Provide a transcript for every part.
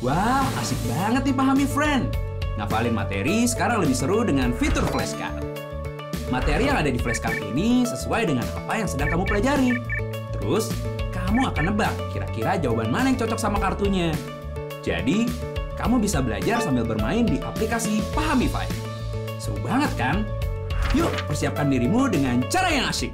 Wah, asik banget nih pahami friend. Ngafalin materi sekarang lebih seru dengan fitur flashcard. Materi yang ada di flashcard ini sesuai dengan apa yang sedang kamu pelajari. Terus, kamu akan nebak kira-kira jawaban mana yang cocok sama kartunya. Jadi, kamu bisa belajar sambil bermain di aplikasi Pahamify. Seru banget kan? Yuk, persiapkan dirimu dengan cara yang asyik.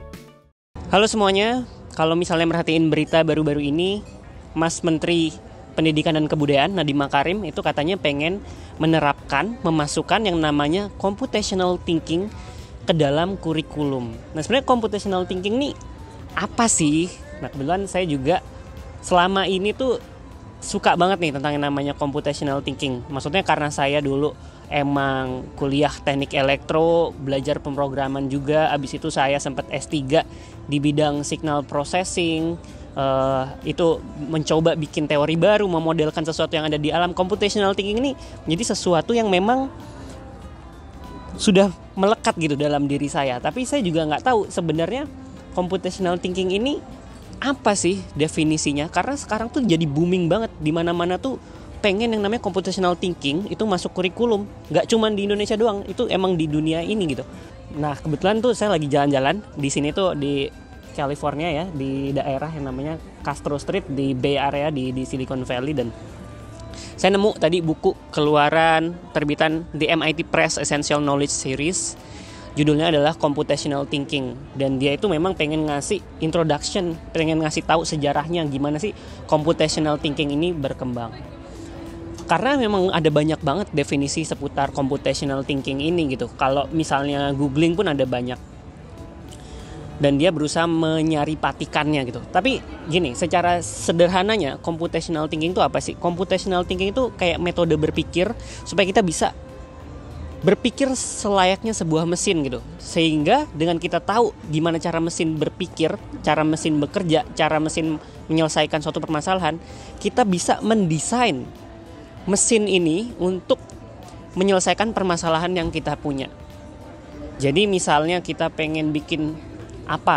Halo semuanya, kalau misalnya merhatiin berita baru-baru ini, Mas Menteri Pendidikan dan Kebudayaan Nadiem Makarim itu katanya pengen menerapkan, memasukkan yang namanya computational thinking ke dalam kurikulum. Nah sebenarnya computational thinking ini apa sih? Nah kebetulan saya juga selama ini tuh suka banget nih tentang yang namanya computational thinking. Maksudnya karena saya dulu emang kuliah teknik elektro, belajar pemrograman juga. Abis itu saya sempat S3 di bidang signal processing. Itu mencoba bikin teori baru, memodelkan sesuatu yang ada di alam. Computational thinking ini menjadi sesuatu yang memang sudah melekat gitu dalam diri saya. Tapi saya juga nggak tahu sebenarnya computational thinking ini apa sih definisinya. Karena sekarang tuh jadi booming banget, di mana-mana tuh pengen yang namanya computational thinking itu masuk kurikulum. Nggak cuma di Indonesia doang, itu emang di dunia ini gitu. Nah kebetulan tuh saya lagi jalan-jalan di sini tuh di California ya, di daerah yang namanya Castro Street di Bay Area di Silicon Valley, dan saya nemu tadi buku keluaran terbitan di MIT Press Essential Knowledge Series. Judulnya adalah Computational Thinking, dan dia itu memang pengen ngasih introduction, pengen ngasih tahu sejarahnya gimana sih computational thinking ini berkembang. Karena memang ada banyak banget definisi seputar computational thinking ini gitu. Kalau misalnya googling pun ada banyak. Dan dia berusaha menyaripatikannya gitu. Tapi gini, secara sederhananya computational thinking itu apa sih? Computational thinking itu kayak metode berpikir supaya kita bisa berpikir selayaknya sebuah mesin gitu. Sehingga dengan kita tahu gimana cara mesin berpikir, cara mesin bekerja, cara mesin menyelesaikan suatu permasalahan, kita bisa mendesain mesin ini untuk menyelesaikan permasalahan yang kita punya. Jadi misalnya kita pengen bikin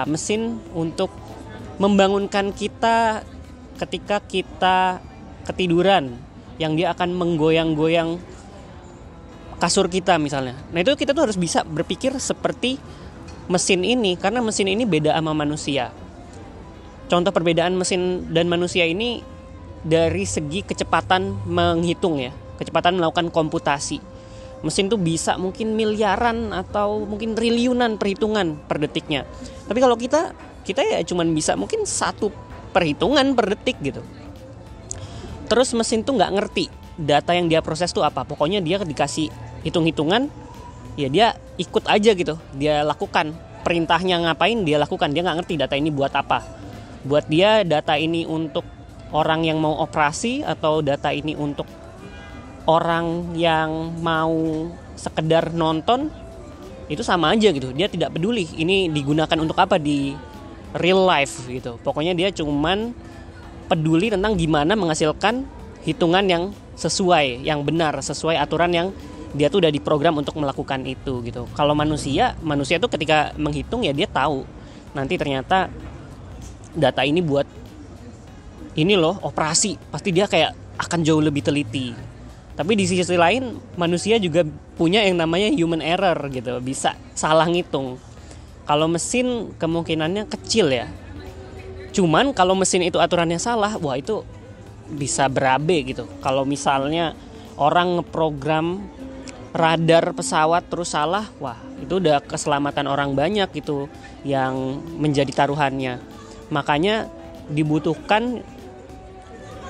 mesin untuk membangunkan kita ketika kita ketiduran, yang dia akan menggoyang-goyang kasur kita misalnya. Nah itu kita tuh harus bisa berpikir seperti mesin ini, karena mesin ini beda sama manusia. Contoh perbedaan mesin dan manusia ini dari segi kecepatan menghitung ya, kecepatan melakukan komputasi. Mesin tuh bisa mungkin miliaran atau mungkin triliunan perhitungan per detiknya. Tapi kalau kita ya cuman bisa mungkin 1 perhitungan per detik gitu. Terus mesin tuh nggak ngerti data yang dia proses tuh apa. Pokoknya dia dikasih hitung-hitungan, ya dia ikut aja gitu. Dia lakukan perintahnya, ngapain dia lakukan. Dia nggak ngerti data ini buat apa. Buat dia data ini untuk orang yang mau operasi atau data ini untuk orang yang mau sekedar nonton, itu sama aja gitu. Dia tidak peduli ini digunakan untuk apa di real life gitu. Pokoknya dia cuman peduli tentang gimana menghasilkan hitungan yang sesuai, yang benar, sesuai aturan yang dia tuh udah diprogram untuk melakukan itu gitu. Kalau manusia tuh ketika menghitung ya dia tahu nanti ternyata data ini buat ini loh operasi, pasti dia kayak akan jauh lebih teliti. Tapi di sisi lain manusia juga punya yang namanya human error gitu, bisa salah ngitung. Kalau mesin kemungkinannya kecil ya. Cuman kalau mesin itu aturannya salah, wah itu bisa berabe gitu. Kalau misalnya orang ngeprogram radar pesawat terus salah, wah itu udah keselamatan orang banyak gitu yang menjadi taruhannya. Makanya dibutuhkan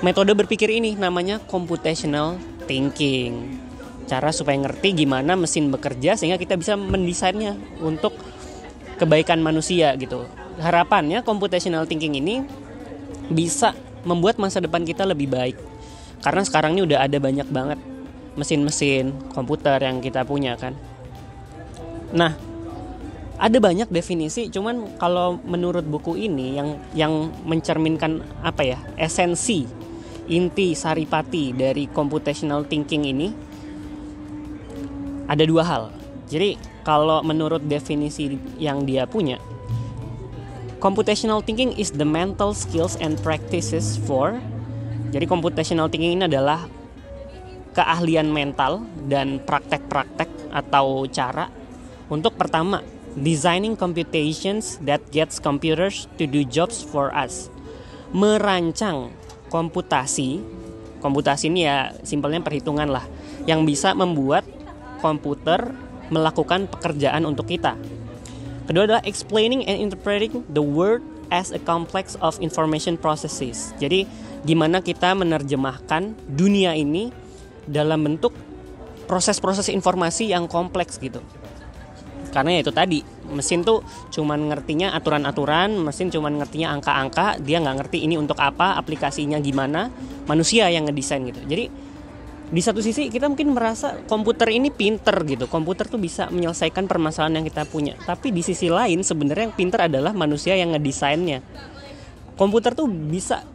metode berpikir ini namanya computational thinking. Cara supaya ngerti gimana mesin bekerja sehingga kita bisa mendesainnya untuk kebaikan manusia gitu. Harapannya computational thinking ini bisa membuat masa depan kita lebih baik. Karena sekarang ini udah ada banyak banget mesin-mesin komputer yang kita punya kan. Nah, ada banyak definisi, cuman kalau menurut buku ini yang mencerminkan esensi, inti saripati dari computational thinking ini ada 2 hal. Jadi kalau menurut definisi yang dia punya, computational thinking is the mental skills and practices for. Jadi computational thinking ini adalah keahlian mental dan praktek-praktek atau cara untuk pertama designing computations that gets computers to do jobs for us. Merancang komputasi ini ya simpelnya perhitungan lah, yang bisa membuat komputer melakukan pekerjaan untuk kita. Kedua adalah explaining and interpreting the world as a complex of information processes. Jadi gimana kita menerjemahkan dunia ini dalam bentuk proses-proses informasi yang kompleks gitu. Karena ya itu tadi, mesin tuh cuman ngertinya aturan-aturan, mesin cuman ngertinya angka-angka, dia nggak ngerti ini untuk apa, aplikasinya gimana, manusia yang ngedesain gitu. Jadi di satu sisi kita mungkin merasa komputer ini pinter gitu, komputer tuh bisa menyelesaikan permasalahan yang kita punya. Tapi di sisi lain sebenarnya yang pinter adalah manusia yang ngedesainnya. Komputer tuh bisa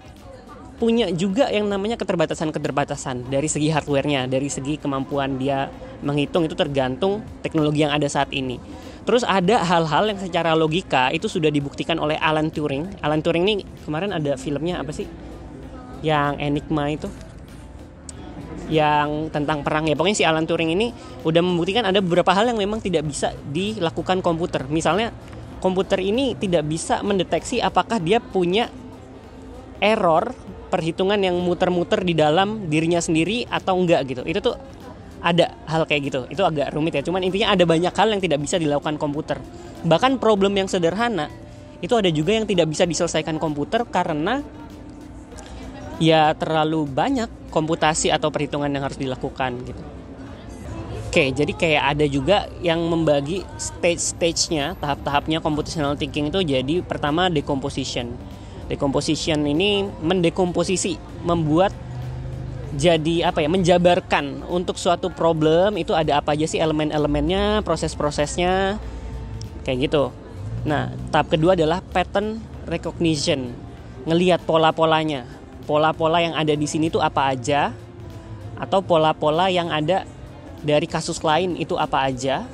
punya juga yang namanya keterbatasan-keterbatasan dari segi hardware-nya, dari segi kemampuan dia menghitung, itu tergantung teknologi yang ada saat ini. Terus ada hal-hal yang secara logika itu sudah dibuktikan oleh Alan Turing. Alan Turing ini kemarin ada filmnya apa sih? Yang Enigma itu, yang tentang perang ya. Pokoknya si Alan Turing ini udah membuktikan ada beberapa hal yang memang tidak bisa dilakukan komputer. Misalnya komputer ini tidak bisa mendeteksi apakah dia punya error perhitungan yang muter-muter di dalam dirinya sendiri atau enggak gitu. Itu tuh ada hal kayak gitu. Itu agak rumit ya. Cuman intinya ada banyak hal yang tidak bisa dilakukan komputer. Bahkan problem yang sederhana itu ada juga yang tidak bisa diselesaikan komputer karena ya terlalu banyak komputasi atau perhitungan yang harus dilakukan gitu. Oke, jadi kayak ada juga yang membagi stage-nya, tahap-tahapnya computational thinking itu jadi pertama decomposition. Decomposition ini mendekomposisi, membuat jadi menjabarkan untuk suatu problem itu ada apa aja sih elemen-elemennya, proses-prosesnya, kayak gitu. Nah, tahap kedua adalah pattern recognition, ngelihat pola-polanya, pola-pola yang ada di sini itu apa aja, atau pola-pola yang ada dari kasus lain itu apa aja.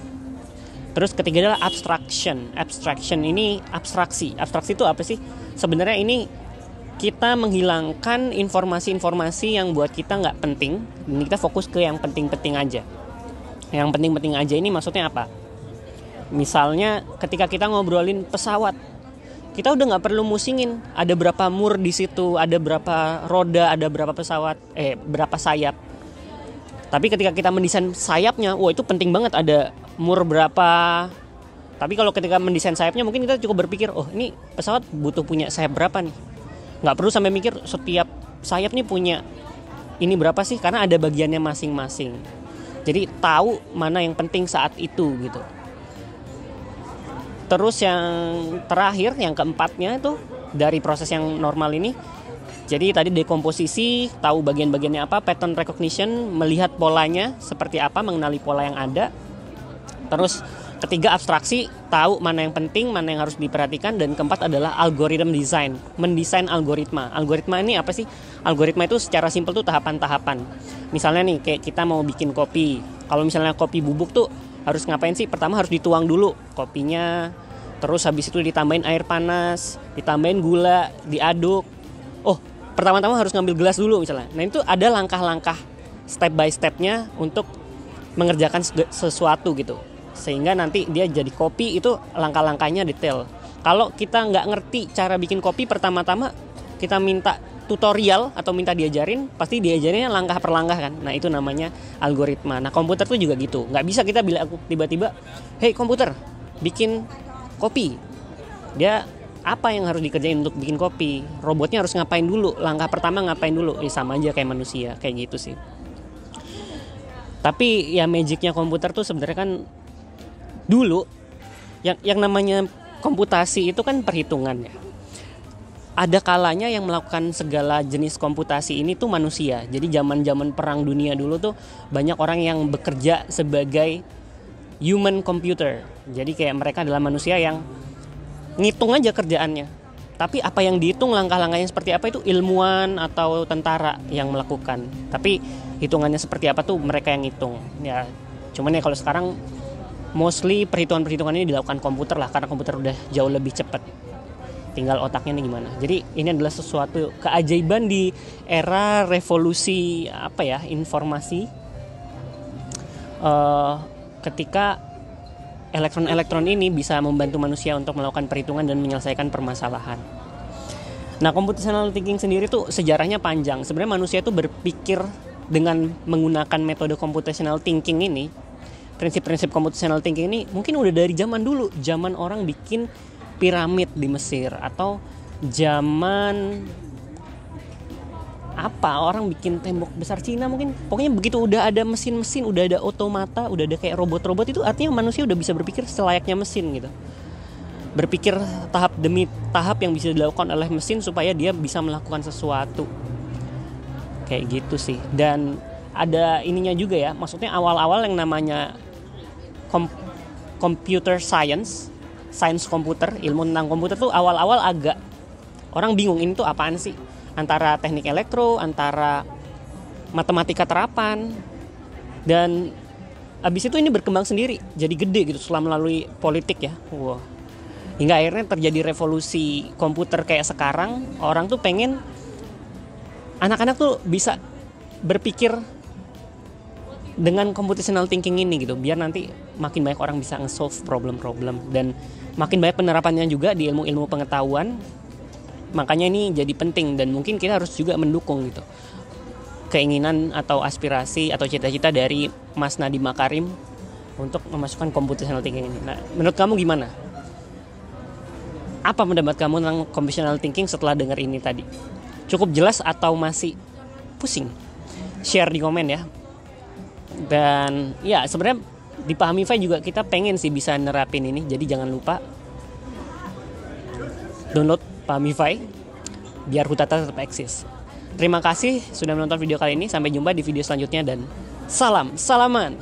Terus ketiga adalah abstraction ini abstraksi itu apa sih? Sebenarnya ini kita menghilangkan informasi-informasi yang buat kita nggak penting, dan kita fokus ke yang penting-penting aja. Yang penting-penting aja ini maksudnya apa? Misalnya ketika kita ngobrolin pesawat, kita udah nggak perlu musingin ada berapa mur di situ, ada berapa roda, ada berapa berapa sayap. Tapi ketika kita mendesain sayapnya, wah itu penting banget ada mur berapa. Tapi kalau ketika mendesain sayapnya mungkin kita cukup berpikir, oh ini pesawat butuh punya sayap berapa nih. Nggak perlu sampai mikir setiap sayap nih punya ini berapa sih, karena ada bagiannya masing-masing. Jadi tahu mana yang penting saat itu gitu. Terus yang terakhir, yang keempatnya itu dari proses yang normal ini. Jadi tadi dekomposisi, tahu bagian-bagiannya apa, pattern recognition, melihat polanya seperti apa, mengenali pola yang ada. Terus ketiga abstraksi, tahu mana yang penting, mana yang harus diperhatikan. Dan keempat adalah algorithm design, mendesain algoritma. Algoritma ini apa sih? Algoritma itu secara simpel tuh tahapan-tahapan. Misalnya nih kayak kita mau bikin kopi. Kalau misalnya kopi bubuk tuh harus ngapain sih? Pertama harus dituang dulu kopinya. Terus habis itu ditambahin air panas, ditambahin gula, diaduk. Oh, pertama-tama harus ngambil gelas dulu misalnya. Nah itu ada langkah-langkah step by stepnya untuk mengerjakan sesuatu gitu. Sehingga nanti dia jadi kopi itu langkah-langkahnya detail. Kalau kita nggak ngerti cara bikin kopi, pertama-tama kita minta tutorial atau minta diajarin, pasti diajarinnya langkah per langkah kan. Nah itu namanya algoritma. Nah komputer tuh juga gitu. Nggak bisa kita bilang tiba-tiba, hey komputer bikin kopi. Dia apa yang harus dikerjain untuk bikin kopi? Robotnya harus ngapain dulu? Langkah pertama ngapain dulu? Sama aja kayak manusia, kayak gitu sih. Tapi ya magicnya komputer tuh sebenarnya kan dulu yang namanya komputasi itu kan perhitungan ya. Ada kalanya yang melakukan segala jenis komputasi ini tuh manusia. Jadi zaman-zaman perang dunia dulu tuh banyak orang yang bekerja sebagai human computer. Jadi kayak mereka adalah manusia yang ngitung aja kerjaannya. Tapi apa yang dihitung, langkah-langkahnya seperti apa itu ilmuwan atau tentara yang melakukan. Tapi hitungannya seperti apa tuh mereka yang ngitung. Ya, cuman ya kalau sekarang mostly perhitungan-perhitungan ini dilakukan komputer lah, karena komputer udah jauh lebih cepat. tinggal otaknya nih gimana. Jadi ini adalah sesuatu keajaiban di era revolusi informasi, ketika elektron-elektron ini bisa membantu manusia untuk melakukan perhitungan dan menyelesaikan permasalahan. Nah, computational thinking sendiri tuh sejarahnya panjang. Sebenarnya manusia tuh berpikir dengan menggunakan metode computational thinking ini, prinsip-prinsip computational thinking ini mungkin udah dari zaman dulu, zaman orang bikin piramid di Mesir, atau zaman orang bikin tembok besar Cina mungkin. Pokoknya begitu udah ada mesin-mesin, udah ada otomata, udah ada kayak robot-robot, itu artinya manusia udah bisa berpikir selayaknya mesin gitu. Berpikir tahap demi tahap yang bisa dilakukan oleh mesin supaya dia bisa melakukan sesuatu. Kayak gitu sih. Dan ada ininya juga ya, maksudnya awal-awal yang namanya computer science komputer, ilmu tentang komputer tuh awal-awal agak orang bingung, ini tuh apaan sih? Antara teknik elektro, antara matematika terapan, dan abis itu ini berkembang sendiri, jadi gede gitu setelah melalui politik ya. Wow. Hingga akhirnya terjadi revolusi komputer kayak sekarang. Orang tuh pengen anak-anak tuh bisa berpikir dengan computational thinking ini gitu, biar nanti makin banyak orang bisa nge-solve problem-problem dan makin banyak penerapannya juga di ilmu-ilmu pengetahuan. Makanya ini jadi penting, dan mungkin kita harus juga mendukung gitu keinginan atau aspirasi atau cita-cita dari Mas Nadiem Makarim untuk memasukkan computational thinking ini. Nah, menurut kamu gimana? Apa pendapat kamu tentang computational thinking setelah dengar ini tadi? Cukup jelas atau masih pusing? Share di komen ya. Dan ya sebenarnya di Pahamify juga kita pengen sih bisa nerapin ini. Jadi jangan lupa download Pahamify biar Hutata tetap eksis. Terima kasih sudah menonton video kali ini. Sampai jumpa di video selanjutnya dan salaman.